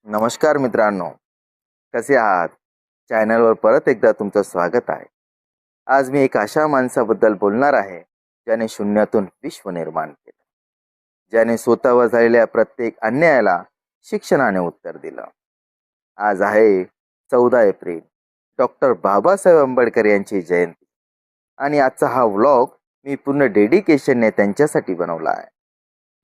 नमस्कार मित्रांनो, कसे आहात? चॅनलवर परत एकदा तुमचं स्वागत आहे. आज मी एक अशा माणसाबद्दल बोलणार आहे, ज्याने शून्यातून विश्व निर्माण केलं. ज्याने स्वतःवर झालेल्या प्रत्येक अन्यायाला शिक्षणाने उत्तर दिलं. आज आहे 14 एप्रिल, डॉक्टर बाबासाहेब आंबेडकर यांची जयंती. आणि आजचा हा व्लॉग मी पूर्ण डेडिकेशनने त्यांच्यासाठी बनवला आहे.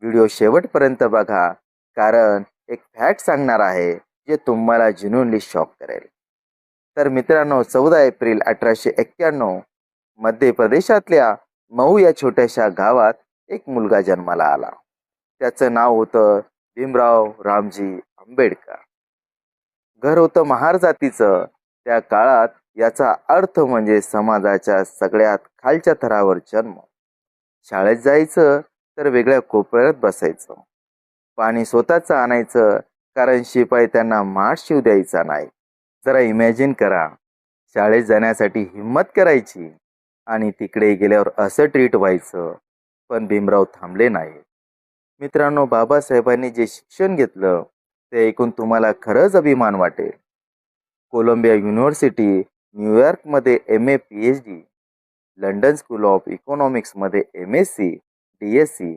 व्हिडिओ शेवटपर्यंत बघा, कारण एक फॅक्ट सांगणार आहे जे तुम्हाला जिन्युइनली शॉक करेल. तर मित्रांनो, 14 एप्रिल 1891 मध्य प्रदेशातल्या मऊ या छोट्याशा गावात एक मुलगा जन्माला आला. त्याचं नाव होतं भीमराव रामजी आंबेडकर. घर होतं महार जातीचं. त्या काळात याचा अर्थ म्हणजे समाजाच्या सगळ्यात खालच्या थरावर जन्म. शाळेत जायचं तर वेगळ्या कोपऱ्यात बसायचं. पाणी स्वतःच आणायचं, कारण शिपाई त्यांना माठ शिव द्यायचा नाही. जरा इमॅजिन करा, शाळेत जाण्यासाठी हिंमत करायची आणि तिकडे गेल्यावर असं ट्रीट व्हायचं. पण भीमराव थांबले नाही. मित्रांनो, बाबासाहेबांनी जे शिक्षण घेतलं ते ऐकून तुम्हाला खरंच अभिमान वाटेल. कोलंबिया युनिव्हर्सिटी, न्यूयॉर्कमध्ये MA PhD, London School of इकॉनॉमिक्समध्ये MSc DSc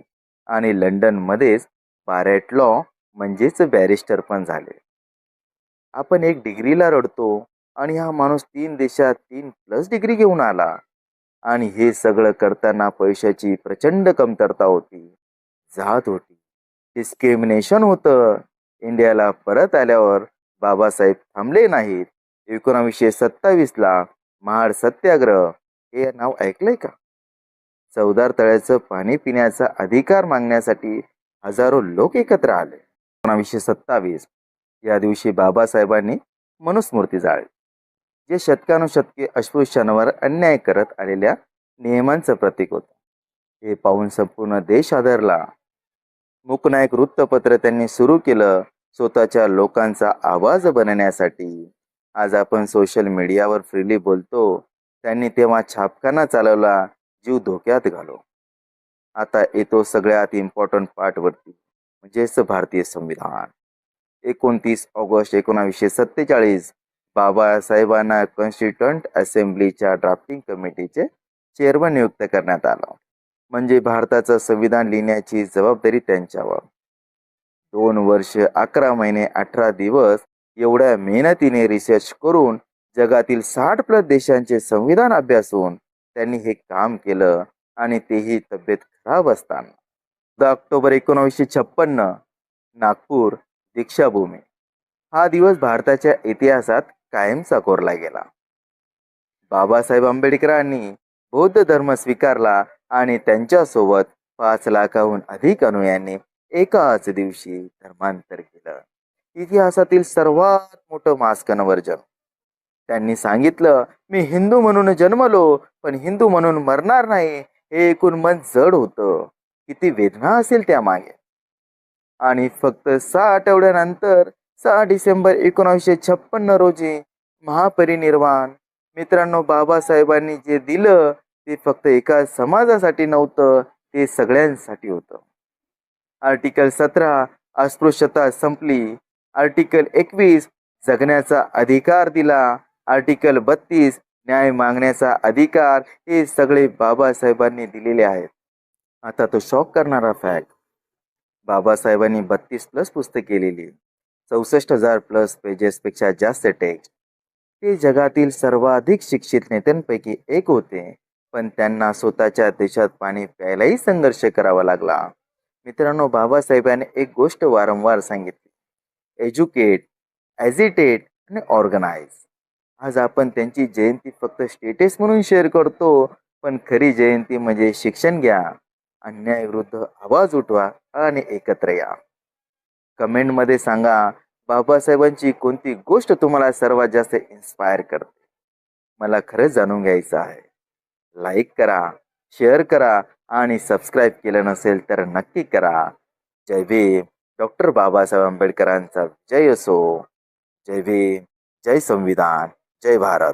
आणि लंडनमध्येच बारेट लॉ म्हणजेच बॅरिस्टर पण झाले. आपण एक डिग्रीला रडतो आणि हा माणूस 3 देशात 3+ डिग्री घेऊन आला. आणि हे सगळं करताना पैशाची प्रचंड कमतरता होती, जात होती, डिस्क्रिमिनेशन होतं. इंडियाला परत आल्यावर बाबासाहेब थांबले नाहीत. 1927ला महाड सत्याग्रह, हे नाव ऐकलंय का? चवदार तळ्याचं पाणी पिण्याचा अधिकार मागण्यासाठी हजारो लोक एकत्र आले. 1927 या दिवशी बाबासाहेबांनी मनुस्मृती जाळली, जे शतकानुशतके अस्पृश्यांवर अन्याय करत आलेल्या नियमांचं प्रतीक होतं. हे पाहून संपूर्ण देश हादरला. मूकनायक वृत्तपत्र त्यांनी सुरू केलं, स्वतःच्या लोकांचा आवाज बनण्यासाठी. आज आपण सोशल मीडियावर फ्रीली बोलतो, त्यांनी तेव्हा छापखाना चालवला, जीव धोक्यात घालो. आता येतो सगळ्यात इम्पॉर्टंट पार्टवरती, म्हणजेच भारतीय संविधान. 29 ऑगस्ट 1947 बाबासाहेबांना कॉन्स्टिट्युएंट असेंब्लीच्या ड्राफ्टिंग कमिटीचे चेअरमन नियुक्त करण्यात आलं. म्हणजे भारताचं संविधान लिहिण्याची जबाबदारी त्यांच्यावर. 2 वर्ष 11 महिने 18 दिवस एवढ्या मेहनतीने रिसर्च करून जगातील 60+ देशांचे संविधान अभ्यासून त्यांनी हे काम केलं, आणि तेही तब्येत खराब असताना. 10 ऑक्टोबर 1956 नागपूर दीक्षाभूमी. हा दिवस भारताच्या इतिहासात कायमचा कोरला गेला. बाबासाहेब आंबेडकरांनी बौद्ध धर्म स्वीकारला आणि त्यांच्यासोबत 5 लाखाहून अधिक अनुयायांनी एकाच दिवशी धर्मांतर केलं. इतिहासातील सर्वात मोठं मास कन्व्हर्जन. त्यांनी सांगितलं, मी हिंदू म्हणून जन्मलो, पण हिंदू म्हणून मरणार नाही. हे ऐकून मन जड होतं. किती वेदना असेल त्यामागे. आणि फक्त 6 आठवड्यानंतर 6 डिसेंबर 1956 रोजी महापरिनिर्वाण. मित्रांनो, बाबासाहेबांनी जे दिलं ते फक्त एका समाजासाठी नव्हतं, ते सगळ्यांसाठी होतं. आर्टिकल 17 अस्पृश्यता संपली. आर्टिकल 21 जगण्याचा अधिकार दिला. आर्टिकल 32 न्याय मागण्याचा अधिकार. हे सगळे बाबासाहेबांनी दिलेले आहेत. आता तो शॉक करणारा फॅक्ट, बाबासाहेबांनी 32+ पुस्तके लिहिली, 64,000+ पेजेसपेक्षा जास्त टेक्स्ट. ते जगातील सर्वाधिक शिक्षित नेत्यांपैकी एक होते, पण त्यांना स्वतःच्या देशात पाणी प्यायलाही संघर्ष करावा लागला. मित्रांनो, बाबासाहेबांनी एक गोष्ट वारंवार सांगितली, एज्युकेट, ॲजिटेट आणि ऑर्गनाइज. आज आपण त्यांची जयंती फक्त स्टेटस म्हणून शेअर करतो, पण खरी जयंती म्हणजे शिक्षण घ्या, अन्यायाविरुद्ध आवाज उठवा आणि एकत्र या. कमेंटमध्ये सांगा, बाबासाहेबांची कोणती गोष्ट तुम्हाला सर्वात जास्त इन्स्पायर करते. मला खरंच जाणून घ्यायचं आहे. लाईक करा, शेअर करा आणि सबस्क्राईब केलं नसेल तर नक्की करा. जय भीम. डॉक्टर बाबासाहेब आंबेडकरांचा जय असो. जय भीम, जय संविधान, जय भारत.